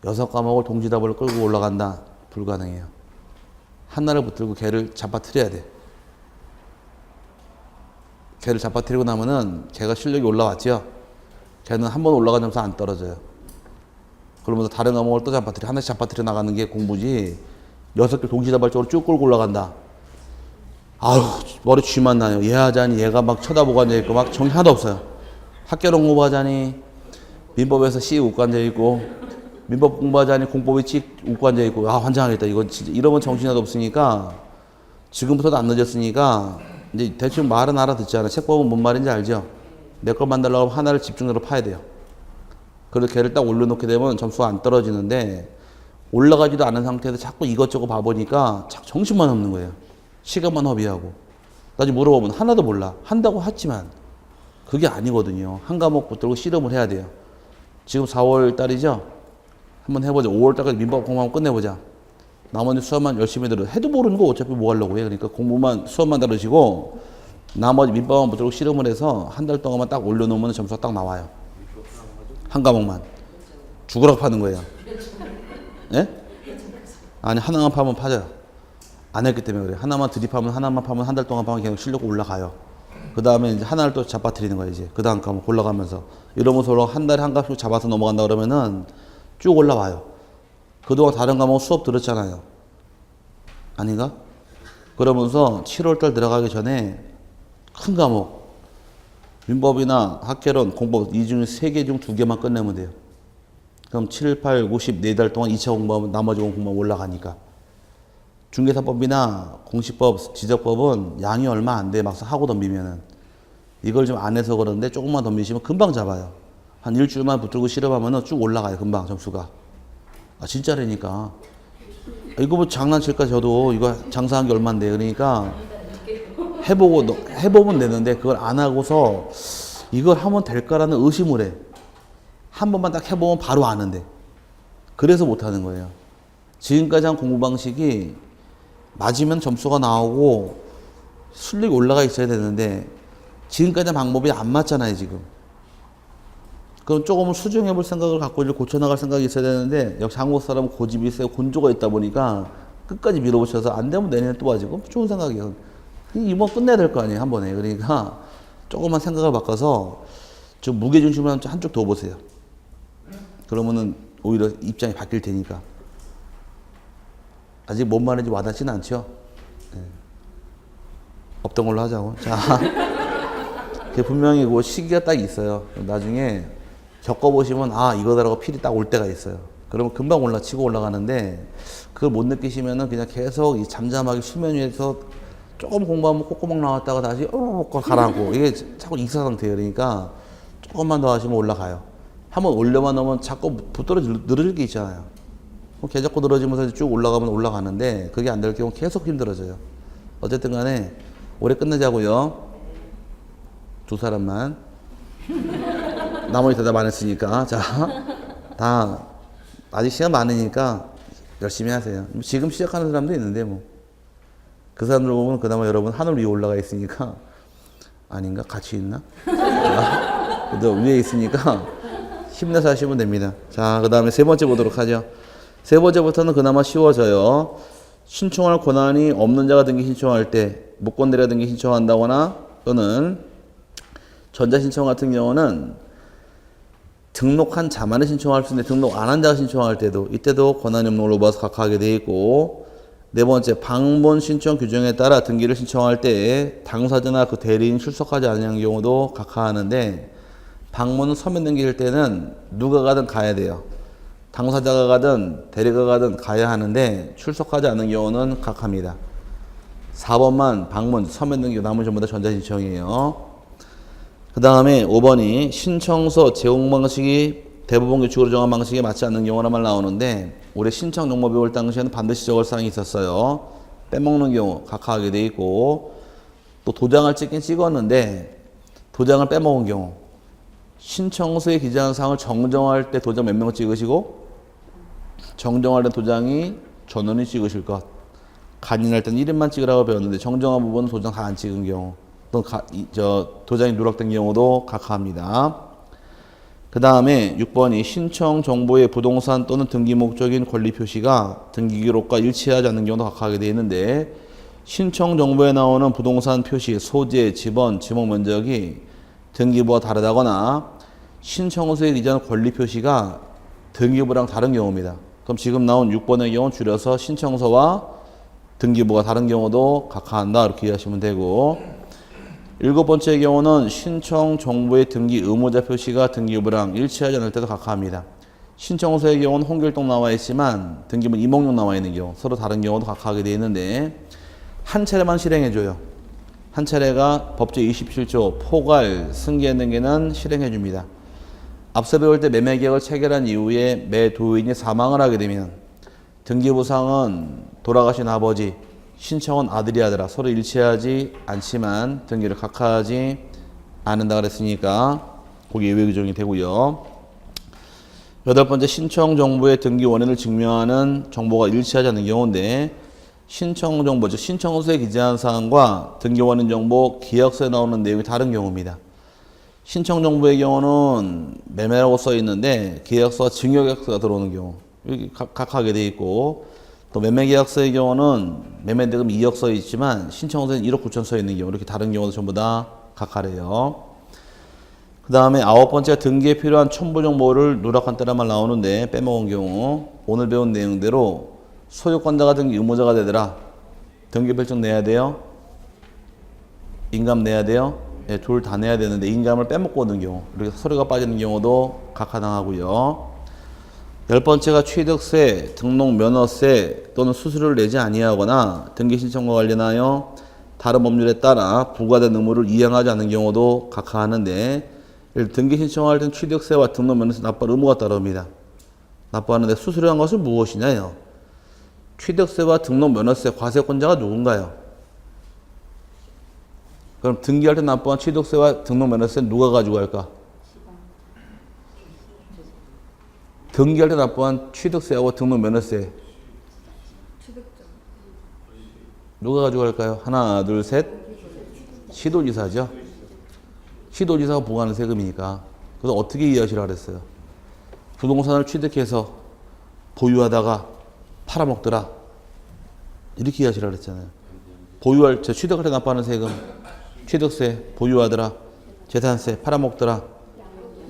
6과목을 동시다발로 끌고 올라간다? 불가능해요. 하나를 붙들고 걔를 잡아뜨려야 돼. 걔를 잡아뜨리고 나면은 걔가 실력이 올라왔죠? 걔는 한 번 올라간 점수 안 떨어져요. 그러면서 다른 과목을 또 잡아뜨려, 하나씩 잡아뜨려 나가는 게 공부지, 6개 동시다발적으로 쭉 끌고 올라간다. 아유, 머리 쥐만 나요. 얘 하자니 얘가 막 쳐다보고 앉아있고 막 정신 하나도 없어요. 학개론 공부하자니 민법에서 C 웃고 앉아있고, 민법 공부하자니 공법에 C 웃고 앉아있고, 아, 환장하겠다. 이건 진짜, 이러면 정신이 하나도 없으니까, 지금부터도 안 늦었으니까, 이제 대충 말은 알아듣잖아. 책 보면 뭔 말인지 알죠? 내 걸 만들려고 하면 하나를 집중적으로 파야 돼요. 그래서 걔를 딱 올려놓게 되면 점수가 안 떨어지는데, 올라가지도 않은 상태에서 자꾸 이것저것 봐보니까 정신만 없는 거예요. 시간만 허비하고. 나중에 물어보면 하나도 몰라. 한다고 하지만 그게 아니거든요. 한 과목 붙들고 씨름을 해야 돼요. 지금 4월 달이죠? 한번 해보자. 5월 달까지 민법 공부하면 끝내보자. 나머지 수업만 열심히 들어. 해도 모르는 거 어차피 뭐 하려고 해. 그러니까 공부만, 수업만 다루시고 나머지 민법만 무조건 실험을 해서 한 달 동안만 딱 올려놓으면 점수가 딱 나와요. 한 과목만. 죽으라고 파는 거예요. 예? 아니, 하나만 파면 파져요. 안 했기 때문에 그래요. 하나만 들이파면, 하나만 파면 한 달 동안 파면 계속 실력 올라가요. 그 다음에 이제 하나를 또 잡아뜨리는 거예요, 이제. 그 다음 과목 올라가면서. 이러면서 한 달에 한 과목씩 잡아서 넘어간다 그러면은 쭉 올라와요. 그동안 다른 과목 수업 들었잖아요. 아닌가? 그러면서 7월달 들어가기 전에 큰 과목, 민법이나 학개론, 공법 이 중에 3개 중 2개만 끝내면 돼요. 그럼 7, 8, 9, 10, 4달 동안 2차 공부하면 나머지 공부만 올라가니까. 중개사법이나 공시법, 지적법은 양이 얼마 안 돼. 막상 하고 덤비면은. 이걸 좀 안 해서 그러는데 조금만 덤비시면 금방 잡아요. 한 일주일만 붙들고 실험하면은 쭉 올라가요. 금방 점수가. 아, 진짜라니까. 이거 뭐 장난칠까 저도 이거 장사한 게 얼만데. 그러니까 해보면 되는데 그걸 안 하고서 이걸 하면 될까라는 의심을 해. 한 번만 딱 해보면 바로 아는데. 그래서 못하는 거예요. 지금까지 한 공부 방식이 맞으면 점수가 나오고 순위가 올라가 있어야 되는데 지금까지 한 방법이 안 맞잖아요, 지금. 그럼 조금은 수정해 볼 생각을 갖고 이제 고쳐나갈 생각이 있어야 되는데 역시 한국 사람은 고집이 세고 곤조가 있다 보니까 끝까지 밀어붙여서 안 되면 내년에 또 하지. 그럼 좋은 생각이에요. 이번 끝내야 될 거 아니에요, 한 번에. 그러니까 조금만 생각을 바꿔서 좀 무게중심을 한쪽 더 보세요. 그러면은 오히려 입장이 바뀔 테니까. 아직 뭔 말인지 와닿지는 않죠? 네. 없던 걸로 하자고. 자, 분명히 그 시기가 딱 있어요. 나중에 겪어보시면 아 이거다라고 필이 딱 올 때가 있어요. 그러면 금방 치고 올라가는데 그걸 못 느끼시면은 그냥 계속 이 잠잠하게 수면 위에서 조금 공부하면 콧구멍 나왔다가 다시 가라앉고 이게 자꾸 익사 상태예요. 그러니까 조금만 더 하시면 올라가요. 한번 올려만 넣으면 자꾸 늘어질 게 있잖아요. 개 잡고 늘어지면서 쭉 올라가면 올라가는데 그게 안 될 경우 계속 힘들어져요. 어쨌든 간에 올해 끝내자고요. 2사람만. 나머지 대답 안 했으니까. 자, 다 아직 시간 많으니까 열심히 하세요. 지금 시작하는 사람도 있는데 뭐. 그 사람들 보면 그나마 여러분 하늘 위에 올라가 있으니까 아닌가? 같이 있나? 그래도 위에 있으니까 힘내서 하시면 됩니다. 자, 그 다음에 3번째 보도록 하죠. 3번째부터는 그나마 쉬워져요. 신청할 권한이 없는 자가 등기 신청할 때 무권대리가 등기 신청한다거나 또는 전자신청 같은 경우는 등록한 자만이 신청할 수 있는데 등록 안 한 자가 신청할 때도 이때도 권한이 없는 걸로 봐서 각하하게 되어 있고 4번째 방문 신청 규정에 따라 등기를 신청할 때 당사자나 그 대리인 출석하지 않는 경우도 각하하는데 방문은 서면 등기일 때는 누가 가든 가야 돼요. 당사자가 가든 대리가 가든 가야 하는데 출석하지 않는 경우는 각합니다. 4번만 방문, 서면 등기, 나머지 전부 다 전자신청이에요. 그 다음에 5번이 신청서 제공 방식이 대법원 규칙으로 정한 방식에 맞지 않는 경우라만 나오는데 올해 신청 정보 배울 당시에는 반드시 적을 사항이 있었어요. 빼먹는 경우 각하하게 돼 있고 또 도장을 찍긴 찍었는데 도장을 빼먹은 경우 신청서에 기재한 사항을 정정할 때 도장 몇 명 찍으시고 정정할 때 도장이 전원이 찍으실 것 간인할 때는 1인만 찍으라고 배웠는데 정정한 부분은 도장 다 안 찍은 경우 또 도장이 누락된 경우도 각하합니다. 그 다음에 6번이 신청 정보의 부동산 또는 등기 목적인 권리 표시가 등기 기록과 일치하지 않는 경우도 각하하게 되어 있는데 신청 정보에 나오는 부동산 표시, 소재, 지번, 지목 면적이 등기부와 다르다거나 신청서에 기재한 권리 표시가 등기부랑 다른 경우입니다. 그럼 지금 나온 6번의 경우 줄여서 신청서와 등기부가 다른 경우도 각하한다 이렇게 이해하시면 되고 7번째 경우는 신청 정보의 등기 의무자 표시가 등기부랑 일치하지 않을 때도 각하합니다. 신청서의 경우는 홍길동 나와 있지만 등기부는 이몽룡 나와 있는 경우 서로 다른 경우도 각하하게 되어 있는데 한 차례만 실행해줘요. 한 차례가 법제 27조 포괄 승계 등기는 실행해줍니다. 앞서 배울 때 매매계약을 체결한 이후에 매 도인이 사망을 하게 되면 등기부상은 돌아가신 아버지 신청은 아들이 하더라. 서로 일치하지 않지만 등기를 각하하지 않는다 그랬으니까 거기 예외 규정이 되고요. 8번째 신청 정보의 등기 원인을 증명하는 정보가 일치하지 않는 경우인데 신청 정보, 즉 신청서에 기재한 사항과 등기원인 정보, 계약서에 나오는 내용이 다른 경우입니다. 신청 정보의 경우는 매매라고 써 있는데 계약서와 증여계약서가 들어오는 경우 여기 각하게 돼 있고, 또 매매계약서의 경우는 매매대금 2억 써 있지만 신청서에는 1억 9천 써 있는 경우, 이렇게 다른 경우도 전부 다 각하래요. 그 다음에 9번째, 등기에 필요한 첨부 정보를 누락한 때라만 나오는데 빼먹은 경우, 오늘 배운 내용대로 소유권자가 등기 의무자가 되더라. 등기별적 내야 돼요. 인감 내야 돼요. 네, 둘 다 내야 되는데 인감을 빼먹고 오는 경우, 이렇게 서류가 빠지는 경우도 각하당하고요. 10번째가 취득세, 등록 면허세 또는 수수료를 내지 아니하거나 등기 신청과 관련하여 다른 법률에 따라 부과된 의무를 이행하지 않는 경우도 각하하는데, 등기 신청할 땐 취득세와 등록 면허세 납부할 의무가 따릅니다. 납부하는데 수수료란 것은 무엇이냐요? 취득세와 등록 면허세 과세권자가 누군가요? 그럼 등기할 때 납부한 취득세와 등록 면허세는 누가 가지고 갈까? 등기할 때 납부한 취득세하고 등록 면허세 누가 가지고 갈까요? 하나, 둘, 셋. 시도지사죠. 시도지사가 부과하는 세금이니까. 그래서 어떻게 이해하시라 그랬어요? 부동산을 취득해서 보유하다가 팔아먹더라. 이렇게 이해하시라 그랬잖아요. 보유할, 취득할 때 납부하는 세금, 취득세, 보유하더라, 재산세, 팔아먹더라,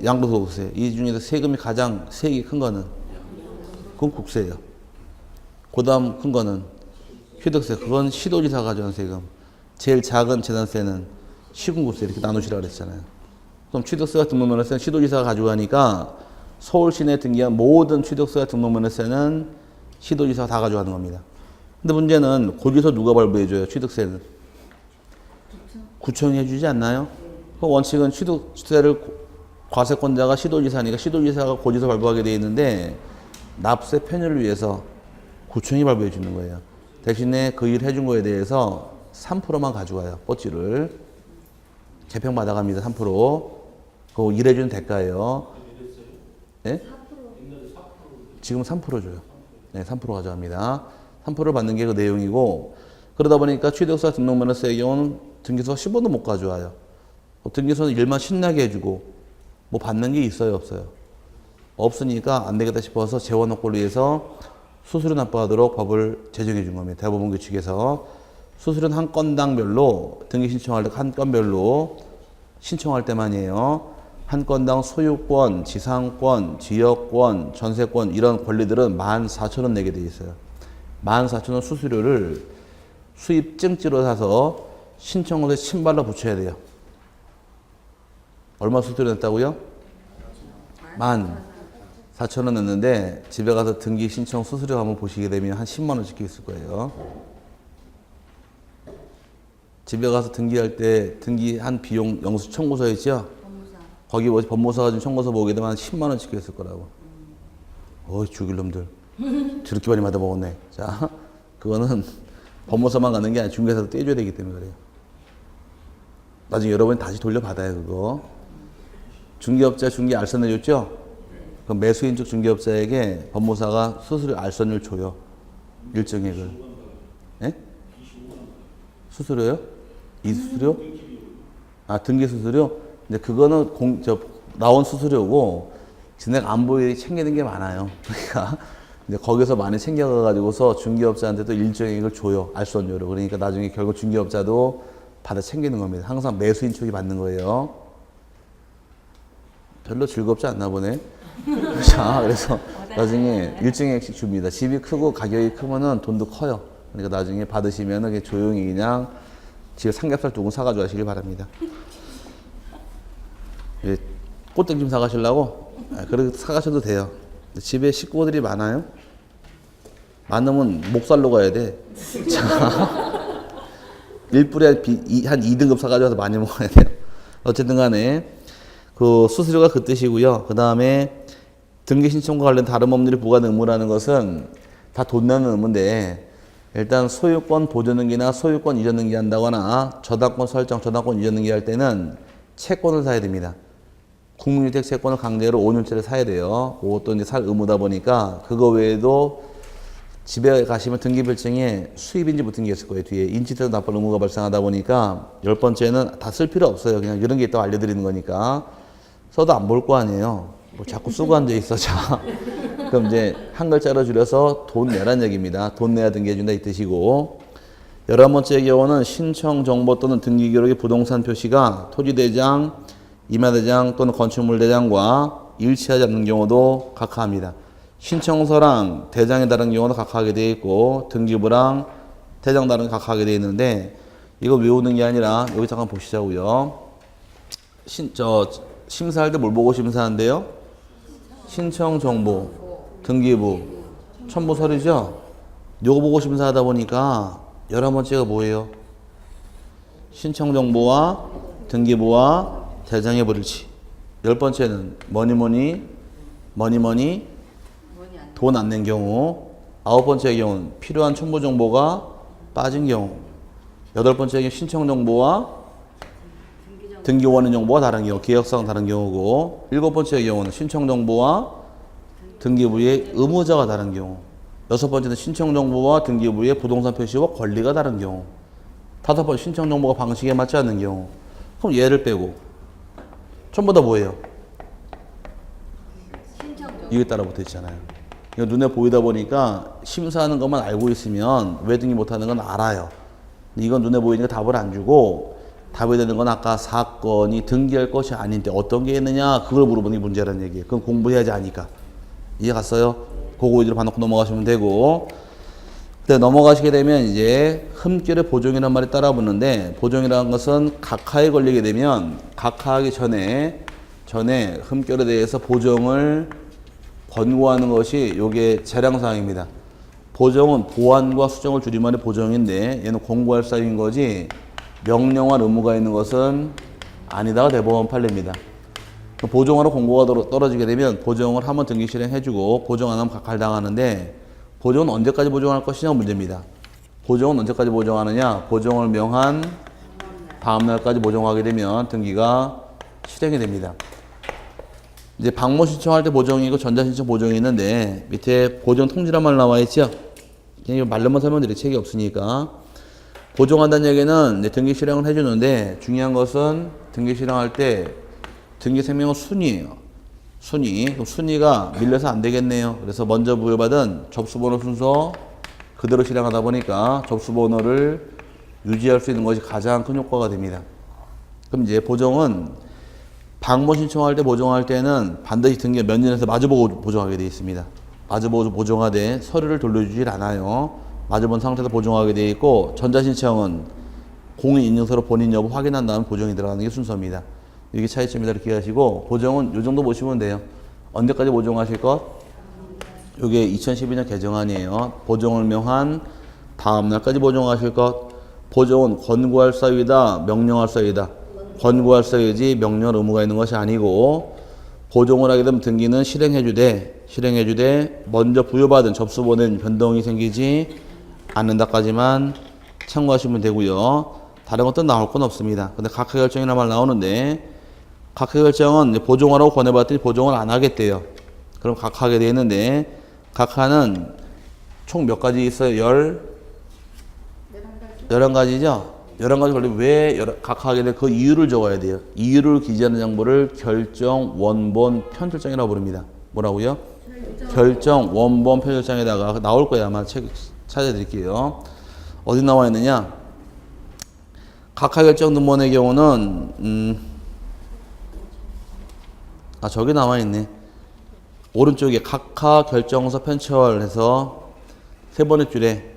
양도소득세. 이 중에서 세금이 가장 세액이 큰 거는 그건 국세예요. 그 다음 큰 거는 취득세. 그건 시도지사가 가져온 세금. 제일 작은 재산세는 시군구세. 이렇게 나누시라 그랬잖아요. 그럼 취득세와 등록면허세는 시도지사가 가져가니까 서울 시내에 등기한 모든 취득세와 등록면허세는 시도지사가 다 가져가는 겁니다. 근데 문제는 고지서 누가 발부해줘요? 취득세는 구청이 해주지 않나요? 그 원칙은 취득세를 과세권자가 시도지사니까 시도지사가 고지서 발부하게 돼 있는데, 납세 편의를 위해서 구청이 발부해 주는 거예요. 대신에 그 일 해준 거에 대해서 3%만 가져가요. 뽀찌를 개평 받아갑니다. 3%. 그거 일해준 대가예요. 네? 지금 3% 줘요. 네, 3% 가져갑니다. 3%를 받는 게 그 내용이고, 그러다 보니까 취득세와 등록면허세의 경우는 등기소가 10원도 못 가져와요. 등기소는 일만 신나게 해주고 뭐 받는 게 있어요, 없어요? 없으니까 안 되겠다 싶어서 재원업권을 위해서 수수료 납부하도록 법을 제정해 준 겁니다. 대법원 규칙에서 수수료는 한 건당별로 등기 신청할 때 한 건별로 신청할 때만이에요. 한 건당 소유권, 지상권, 지역권, 전세권 이런 권리들은 14,000원 내게 돼 있어요. 14,000원 수수료를 수입증지로 사서 신청서에 침발로 붙여야 돼요. 얼마 수수료 냈다고요? 14,000원 냈는데 집에 가서 등기 신청 수수료 한번 보시게 되면 한 10만 원 찍혀 있을 거예요. 집에 가서 등기할 때 등기한 비용 영수 청구서 있죠? 거기 법무사가 준 청구서 보게 되면 한 10만 원 찍혀 있을 거라고. 어이 죽일 놈들. 저렇게 많이 받아먹었네. 자, 그거는 법무사만 가는 게 아니라 중개사도 떼줘야 되기 때문에 그래요. 나중에 여러분이 다시 돌려받아요, 그거. 중개업자 중개 알선 내줬죠? 그럼 매수인 쪽 중개업자에게 법무사가 수수료 알선을 줘요. 일정액을. 예? 수수료요? 이 수수료? 아, 등기 수수료? 근데 그거는 나온 수수료고, 진행 안보에 챙기는 게 많아요. 그러니까, 근데 거기서 많이 챙겨가가지고서 중개업자한테도 일정액을 줘요. 알선료로. 그러니까 나중에 결국 중개업자도 받아 챙기는 겁니다. 항상 매수인 쪽이 받는 거예요. 별로 즐겁지 않나 보네. 자, 그래서 나중에 일정액씩 줍니다. 집이 크고 가격이 크면은 돈도 커요. 그러니까 나중에 받으시면은 조용히 그냥 집에 삼겹살 2근 사가지고 하시길 바랍니다. 예, 꽃등심 사가시려고? 아, 그렇게 사가셔도 돼요. 집에 식구들이 많아요? 많으면 목살로 가야 돼. 자, 1불에 한 2등급 사가지고 많이 먹어야 돼요. 어쨌든 간에, 그 수수료가 그 뜻이고요. 그 다음에 등기 신청과 관련 다른 법률이 부과된 의무라는 것은 다 돈 내는 의무인데, 일단 소유권 보존 등기나 소유권 이전 등기 한다거나 저당권 설정, 저당권 이전 등기 할 때는 채권을 사야 됩니다. 국민주택 채권을 강제로 5년짜리 사야 돼요. 그것도 이제 살 의무다 보니까 그거 외에도 집에 가시면 등기별증에 수입인지 붙은 게 있을 거예요. 뒤에 인치태도 납부할 의무가 발생하다 보니까 10번째는 다 쓸 필요 없어요. 그냥 이런 게 있다고 알려드리는 거니까. 써도 안 볼 거 아니에요. 뭐 자꾸 쓰고 앉아있어. 자. 그럼 이제 한 글자로 줄여서 돈 내란 얘기입니다. 돈 내야 등기해준다 이 뜻이고. 11번째의 경우는 신청 정보 또는 등기 기록의 부동산 표시가 토지대장, 임야대장 또는 건축물대장과 일치하지 않는 경우도 각하합니다. 신청서랑 대장이 다른 경우도 각하하게 되어 있고 등기부랑 대장 다른 각하하게 되어 있는데 이거 외우는 게 아니라 여기 잠깐 보시자고요. 심사할 때 뭘 보고 심사한대요? 신청 정보, 등기부, 첨부 서류죠? 요거 보고 심사하다 보니까 11번째가 뭐예요? 신청 정보와 등기부와 대장의 불일치. 10번째는 뭐니 돈 안 낸 경우. 9번째의 경우는 필요한 첨부 정보가 빠진 경우. 8번째의 신청 정보와 등기 원인 정보가 다른 경우, 계약상 다른 경우고. 7번째의 경우는 신청 정보와 등기부의 의무자가 다른 경우. 6번째는 신청 정보와 등기부의 부동산 표시와 권리가 다른 경우. 5번째 신청 정보가 방식에 맞지 않는 경우. 그럼 얘를 빼고 전부 다 뭐예요? 이게 따라 붙어 있잖아요. 이거 눈에 보이다 보니까 심사하는 것만 알고 있으면 왜 등기 못하는 건 알아요. 이건 눈에 보이니까 답을 안 주고 답이 되는 건 아까 사건이 등기할 것이 아닌데 어떤 게 있느냐 그걸 물어보는 게 문제라는 얘기예요. 그건 공부해야지 아니까. 이해 갔어요? 그거 위주로 봐놓고 넘어가시면 되고. 근데 넘어가시게 되면 이제 흠결의 보정이라는 말이 따라 붙는데 보정이라는 것은 각하에 걸리게 되면 각하하기 전에 흠결에 대해서 보정을 권고하는 것이 요게 재량사항입니다. 보정은 보완과 수정을 줄임말의 보정인데 얘는 권고할 사유인 거지 명령할 의무가 있는 것은 아니다가 대법원 판례입니다. 보정하러 권고가 떨어지게 되면 보정을 한번 등기 실행해주고 보정 안 하면 각하당하는데 보정은 언제까지 보정할 것이냐 문제입니다. 보정은 언제까지 보정하느냐? 보정을 명한 다음 날까지 보정하게 되면 등기가 실행이 됩니다. 이제 방문 신청할 때 보정이고 전자신청 보정이 있는데 밑에 보정 통지란 말 나와 있죠? 그냥 말로만 설명드릴 책이 없으니까 보정한다는 얘기는 이제 등기 실행을 해주는데 중요한 것은 등기 실행할 때 등기 생명은 순위예요. 그럼 순위가 밀려서 안 되겠네요. 그래서 먼저 부여받은 접수번호 순서 그대로 실행하다 보니까 접수번호를 유지할 수 있는 것이 가장 큰 효과가 됩니다. 그럼 이제 보정은 방문 신청할 때 보정할 때는 반드시 등기 몇 년에서 마주보고 보정하게 되어 있습니다. 마주보고 보정하되 서류를 돌려주질 않아요. 마주본 상태에서 보정하게 되어 있고 전자신청은 공인 인증서로 본인 여부 확인한 다음 보정이 들어가는 게 순서입니다. 이게 차이점이다 이렇게 하시고 보정은 요 정도 보시면 돼요. 언제까지 보정하실 것? 요게 2012년 개정안이에요. 보정을 명한 다음 날까지 보정하실 것. 보정은 권고할 사유이다, 명령할 사유이다. 권고할 사유이지 명령할 의무가 있는 것이 아니고 보정을 하게 되면 등기는 실행해주되 먼저 부여받은 접수번호는 변동이 생기지 않는다까지만 참고하시면 되고요. 다른 것도 나올 건 없습니다. 근데 각하결정이라는 말 나오는데 각하결정은 보정하라고 권해봤더니 보정을 안 하겠대요. 그럼 각하하게 되어 있는데 각하는 총 몇 가지 있어요? 11가지죠? 11가지 걸리면 왜 각하하게 돼? 그 이유를 적어야 돼요. 이유를 기재하는 장부를 결정, 원본, 편철장이라고 부릅니다. 뭐라고요? 결정, 원본, 편철장에다가 나올 거예요. 아마 책 찾아드릴게요. 어디 나와 있느냐? 각하결정 등본의 경우는 저기 나와 있네. 오른쪽에 각하결정서 편철해서 세 번째 줄에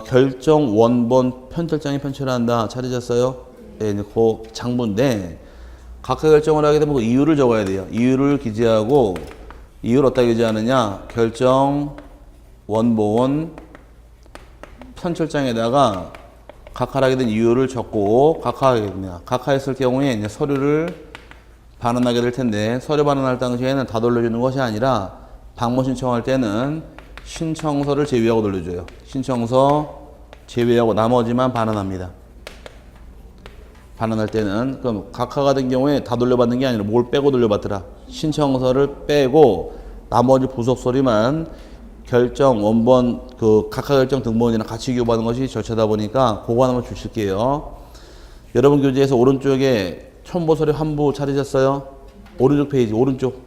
결정 원본 편철장에 편철한다. 찾으셨어요? 네, 그 장부인데 각하결정을 하게 되면 그 이유를 적어야 돼요. 이유를 기재하고 이유를 어디다 기재하느냐? 결정 원본 편철장에다가 각하하게 된 이유를 적고 각하했을 경우에 이제 서류를 반환하게 될 텐데 서류 반환할 당시에는 다 돌려주는 것이 아니라 방문 신청할 때는 신청서를 제외하고 돌려줘요. 신청서 제외하고 나머지만 반환합니다. 반환할 때는 그럼 각하가 된 경우에 다 돌려받는 게 아니라 뭘 빼고 돌려받더라. 신청서를 빼고 나머지 부속 서류만 결정 원본 그 각하 결정 등본이랑 같이 교부하는 것이 절차다 보니까 그거 하나만 주실게요. 여러분 교재에서 오른쪽에 첨보서류 한부 찾으셨어요? 오른쪽 페이지 오른쪽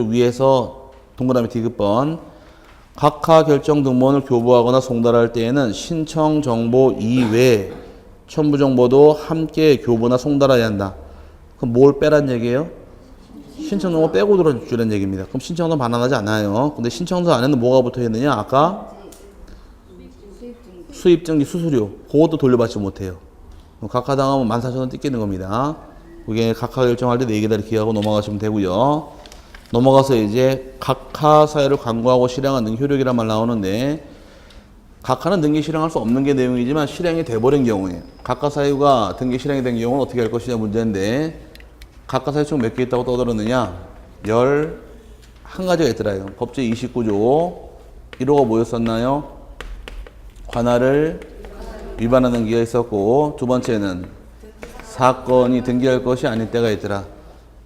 위에서 동그라미 디귿번 각하 결정 등본을 교부하거나 송달할 때에는 신청 정보 이외에 첨부 정보도 함께 교부나 송달해야 한다. 그럼 뭘 빼란 얘기예요? 신청 정보 빼고 들어주란 얘기입니다. 그럼 신청서 반환하지 않아요. 근데 신청서 안에는 뭐가 붙어 있느냐? 아까 수입증기 수수료 그것도 돌려받지 못해요. 각하 당하면 14,000원 뜯기는 겁니다. 그게 각하 결정할 때 4개다리 기하고 넘어가시면 되고요. 넘어가서 이제 각하 사유를 간구하고 실행한 등 효력이란 말 나오는데 각하는 등기 실행할 수 없는 게 내용이지만 실행이 돼버린 경우에 각하 사유가 등기 실행이 된 경우는 어떻게 할 것이냐 문제인데 각하 사유 총 몇 개 있다고 떠들었느냐? 11가지가 있더라요. 법제 29조 1호가 뭐였었나요? 관할을 위반하는 등기가 있었고 두 번째는 사건이 등기할 것이 아닐 때가 있더라.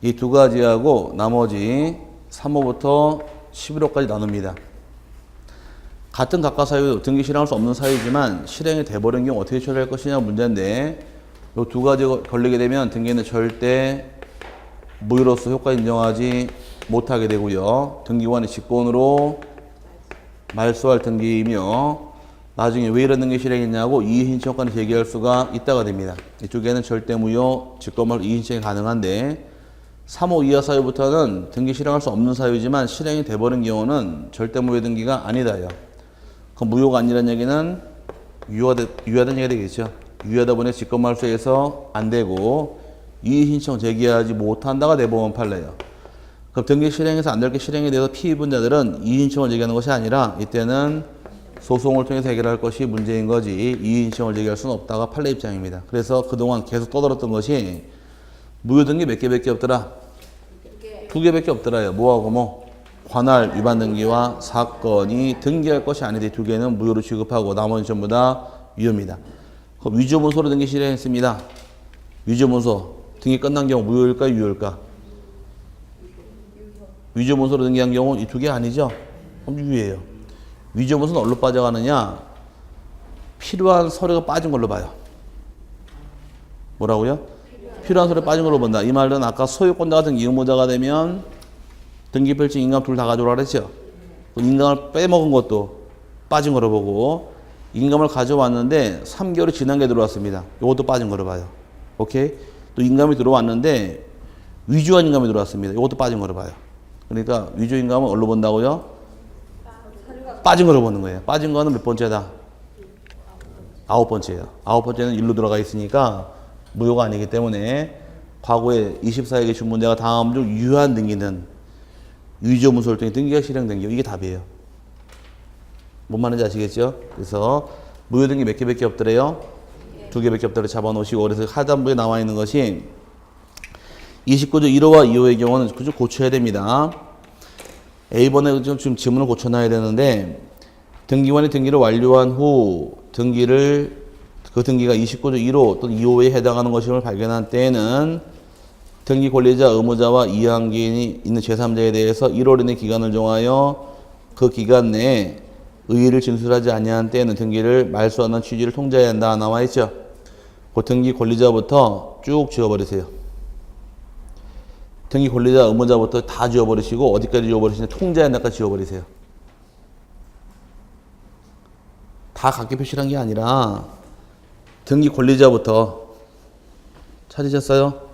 이 두 가지하고 나머지 3호부터 11호까지 나눕니다. 같은 각하 사유, 등기 실행할 수 없는 사유지만 실행이 돼버린 경우 어떻게 처리할 것이냐 문제인데 이 두 가지 걸리게 되면 등기는 절대 무효로서 효과 인정하지 못하게 되고요. 등기관이 직권으로 말소할 등기이며 나중에 왜 이런 등기 실행했냐고 이의신청권을 제기할 수가 있다가 됩니다. 이쪽에는 절대 무효, 직권말 이의신청이 가능한데 3호 이하 사유부터는 등기 실행할 수 없는 사유지만 실행이 돼버린 경우는 절대 무효 등기가 아니다요. 그럼 무효가 아니라는 얘기는 유효하다는 얘기가 되겠죠. 유효하다 보니 직권말소에서 안 되고 이의신청 제기하지 못한다가 대법원 판례예요. 그럼 등기 실행해서 안 될 게 실행이 돼서 피의분자들은 이의신청을 제기하는 것이 아니라 이때는 소송을 통해서 해결할 것이 문제인 거지 이의신청을 제기할 수는 없다가 판례 입장입니다. 그래서 그동안 계속 떠들었던 것이 무효 등기 몇 개밖에 없더라? 2개밖에 없더라요. 뭐하고 뭐? 관할 위반 등기와 사건이 등기할 것이 아닌데 2개는 무효로 취급하고 나머지 전부 다 유효입니다. 그럼 위조문서로 등기 실행했습니다. 위조문서 등기 끝난 경우 무효일까 유효일까? 위조문서로 등기한 경우 이 2개 아니죠? 그럼 유효예요. 위조문서는 어디로 빠져가느냐? 필요한 서류가 빠진 걸로 봐요. 뭐라고요? 필요한 서류 빠진 걸로 본다. 이 말은 아까 소유권자 같은 이용모자가 되면 등기필증 인감 둘 다 가져오라 그랬죠? 인감을 빼먹은 것도 빠진 거로 보고 인감을 가져왔는데 3개월이 지난 게 들어왔습니다. 이것도 빠진 거로 봐요. 오케이? 또 인감이 들어왔는데 위조한 인감이 들어왔습니다. 이것도 빠진 거로 봐요. 그러니까 위조 인감은 어디로 본다고요? 빠진 거로 보는 거예요. 빠진 거는 몇 번째다? 9번째예요. 9번째는 일로 들어가 있으니까 무효가 아니기 때문에 과거에 24회 계신 문제가 다음 중 유효한 등기는 위조문서를 통해 등기가 실행된 경우 이게 답이에요. 뭔 말인지 아시겠죠? 그래서 무효 등기 몇 개밖에 없더래요? 2개밖에 없더래 잡아놓으시고 그래서 하단부에 나와 있는 것이 29조 1호와 2호의 경우는 그좀 고쳐야 됩니다. A번에 지금 지문을 고쳐놔야 되는데 등기관이 등기를 완료한 후 그 등기가 29조 1호 또는 2호에 해당하는 것임을 발견한 때에는 등기 권리자, 의무자와 이해관계인이 있는 제3자에 대해서 1월 이내 기간을 정하여 그 기간 내에 의의를 진술하지 아니한 때에는 등기를 말소하는 취지를 통지해야 한다 나와 있죠. 그 등기 권리자부터 쭉 지워버리세요. 등기 권리자, 의무자부터 다 지워버리시고 어디까지 지워버리시냐? 통지해야 한다까지 지워버리세요. 다 각기 표시한 게 아니라 등기 권리자부터 찾으셨어요?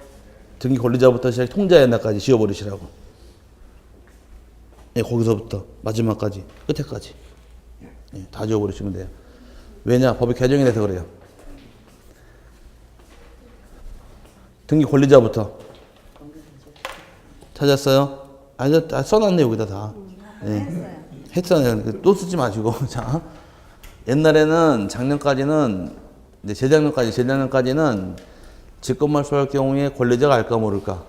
등기 권리자부터 시작 통지해야 한다까지 지워버리시라고. 예, 거기서부터 마지막까지 끝에까지 예, 다 지워버리시면 돼요. 왜냐? 법이 개정이 돼서 그래요. 등기 권리자부터 찾았어요? 아니, 써놨네 여기다 다. 예. 했잖아요. 또 쓰지 마시고. 자, 옛날에는 작년까지는 이제 재작년까지는 직권말소할 경우에 권리자가 알까 모를까?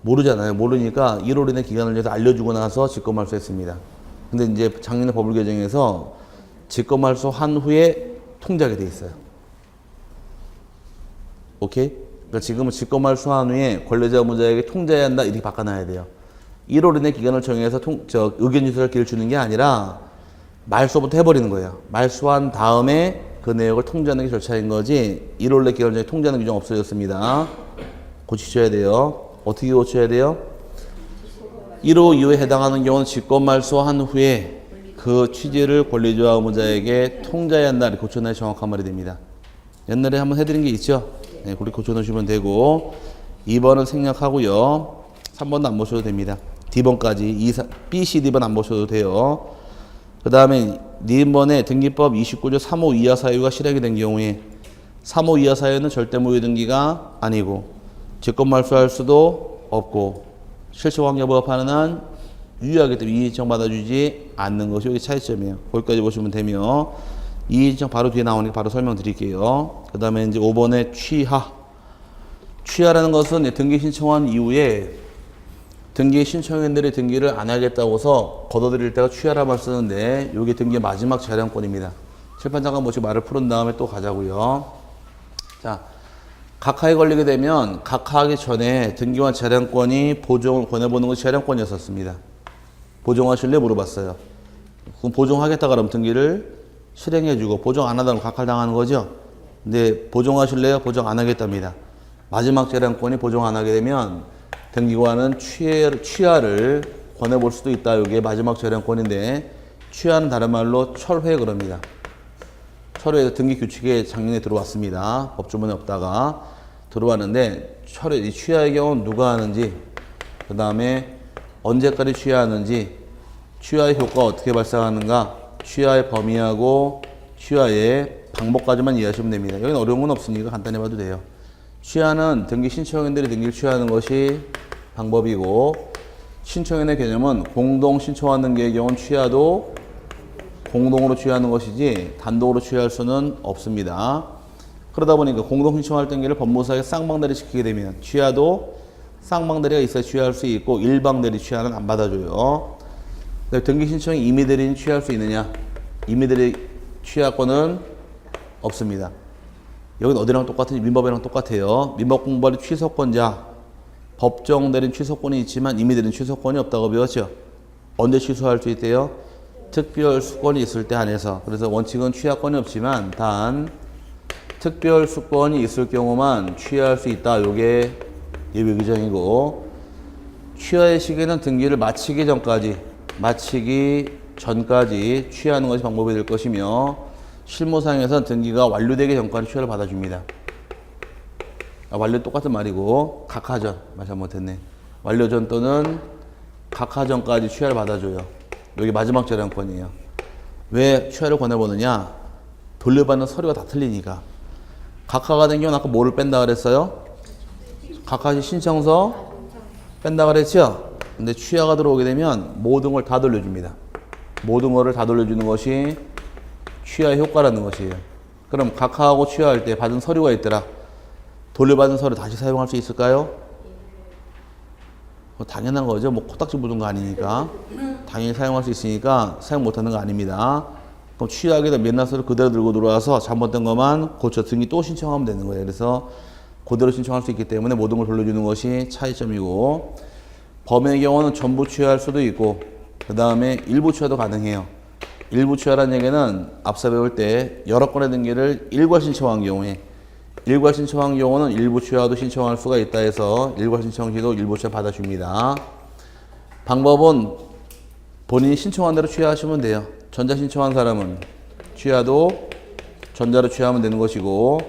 모르잖아요. 모르니까 1월 이내 기간을 내서 알려주고 나서 직권말소했습니다. 근데 이제 작년에 법을 개정해서 직권말소 한 후에 통지하게 돼 있어요. 오케이? 그러니까 지금은 직권말소 한 후에 권리자 의무자에게 통지해야 한다 이렇게 바꿔놔야 돼요. 1월 이내 기간을 정해서 의견 유사를 기를 주는 게 아니라 말소부터 해버리는 거예요. 말소한 다음에 그 내역을 통지하는 게 절차인 거지 1월 내 기간을 정해 통지하는 규정 없어졌습니다. 고치셔야 돼요. 어떻게 고쳐야 돼요? 1호 이후에 해당하는 경우는 직권 말소한 후에 그 취지를 권리조합 의무자에게 통지해야 한다. 이렇게 고쳐놔야 정확한 말이 됩니다. 옛날에 한번 해드린 게 있죠? 네, 그렇게 고쳐놓으시면 되고 2번은 생략하고요. 3번도 안 보셔도 됩니다. D번까지 B, C, D번 안 보셔도 돼요. 그 다음에 D번에 등기법 29조 3호 이하 사유가 실행이 된 경우에 3호 이하 사유는 절대 무효 등기가 아니고 직권 말소할 수도 없고 실체관계 부합하는 한 유효하기 때문에 이의신청 받아주지 않는 것이 여기 차이점이에요. 거기까지 보시면 되며 이의신청 바로 뒤에 나오니까 바로 설명드릴게요. 그 다음에 이제 5번에 취하. 취하라는 것은 등기 신청한 이후에 등기 신청인들이 등기를 안 하겠다고 해서 걷어들일 때가 취하라 말 쓰는데 여기 등기 마지막 재량권입니다. 칠판 잠깐 보시고 말을 푸른 다음에 또 가자고요. 자, 각하에 걸리게 되면 각하하기 전에 등기와 재량권이 보종을 권해보는 것이 재량권이었었습니다. 보종하실래 물어봤어요. 그럼 보종하겠다 그러면 등기를 실행해주고 보종 안 하다면 각하를 당하는 거죠. 근데 보종하실래요? 보종 안 하겠답니다. 마지막 재량권이 보종 안 하게 되면 등기관은 취하를 권해볼 수도 있다. 이게 마지막 재량권인데 취하는 다른 말로 철회 그럽니다. 철회에서 등기 규칙에 작년에 들어왔습니다. 법조문에 없다가 들어왔는데 이 취하의 경우는 누가 하는지 그 다음에 언제까지 취하하는지 취하의 효과가 어떻게 발생하는가 취하의 범위하고 취하의 방법까지만 이해하시면 됩니다. 여기는 어려운 건 없으니까 간단히 봐도 돼요. 취하는 등기 신청인들이 등기를 취하하는 것이 방법이고 신청인의 개념은 공동 신청한 등기의 경우는 취하도 공동으로 취하하는 것이지 단독으로 취할 수는 없습니다. 그러다 보니까 공동 신청할 등기를 법무사에게 쌍방대리 시키게 되면 취하도 쌍방대리가 있어야 취할 수 있고 일방대리 취하는 안 받아줘요. 등기 신청이 임의대리인 취할 수 있느냐? 임의대리 취하권은 없습니다. 여기는 어디랑 똑같은지 민법이랑 똑같아요. 민법 공부할 취소권자, 법정 대리인 취소권이 있지만 임의대리인 취소권이 없다고 배웠죠. 언제 취소할 수 있대요? 특별 수권이 있을 때 한해서. 그래서 원칙은 취하권이 없지만 단 특별 수권이 있을 경우만 취하할 수 있다. 이게 예외 규정이고 취하의 시기는 등기를 마치기 전까지 취하하는 것이 방법이 될 것이며 실무상에서는 등기가 완료되기 전까지 취하를 받아줍니다. 완료 똑같은 말이고 각하전 말 잘못했네. 완료전 또는 각하전까지 취하를 받아줘요. 여기 마지막 재량권이에요. 왜 취하를 권해보느냐? 돌려받는 서류가 다 틀리니까. 각하가 된 경우는 아까 뭐를 뺀다 그랬어요? 각하시 신청서 뺀다 그랬죠? 근데 취하가 들어오게 되면 모든 걸 다 돌려줍니다. 모든 거를 다 돌려주는 것이 취하의 효과라는 것이에요. 그럼 각하하고 취하할 때 받은 서류가 있더라. 돌려받은 서류 다시 사용할 수 있을까요? 당연한 거죠. 뭐 코딱지 묻은 거 아니니까. 당연히 사용할 수 있으니까 사용 못하는 거 아닙니다. 그럼 취하하게 되면 옛날 서류 그대로 들고 들어와서 잘못된 것만 고쳐 등기 또 신청하면 되는 거예요. 그래서 그대로 신청할 수 있기 때문에 모든 걸 돌려주는 것이 차이점이고 범의 경우는 전부 취하할 수도 있고 그 다음에 일부 취하도 가능해요. 일부 취하라는 얘기는 앞서 배울 때 여러 건의 등기를 일괄 신청한 경우에 일괄 신청한 경우는 일부 취하도 신청할 수가 있다 해서 일괄 신청 시도 일부 취하 받아줍니다. 방법은 본인이 신청한 대로 취하하시면 돼요. 전자 신청한 사람은 취하도 전자로 취하하면 되는 것이고